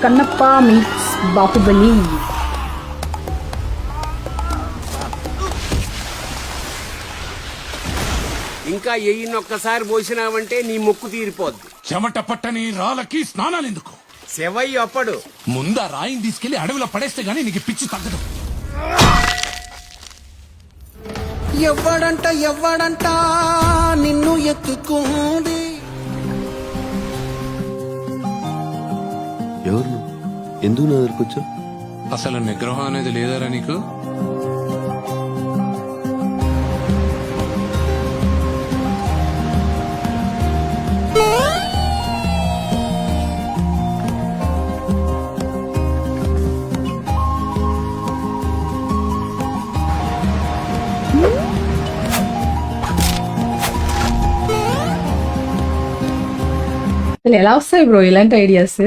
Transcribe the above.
Kannappa meets Baahubali. ఇంకా ఒక్కసారి పోసినావంటే నీ మొక్కు తీరిపోద్ది. చెమట పట్టని రాళ్ళకి స్నానాలెందుకు? శివయ్య అప్పడు ముందా రాయిని తీసుకెళ్లి అడవిలో పడేస్తే గానీ నీకు పిచ్చి తగ్గదు. ఎవ్వడంట నిన్ను ఎత్తుకుంది. ఎవరు ఎందుకు నా దగ్గరకు వచ్చావు? అసలు నిగ్రహం అనేది లేదారా నీకు? అసలు ఎలా వస్తాయి బ్రో ఇలాంటి ఐడియాస్?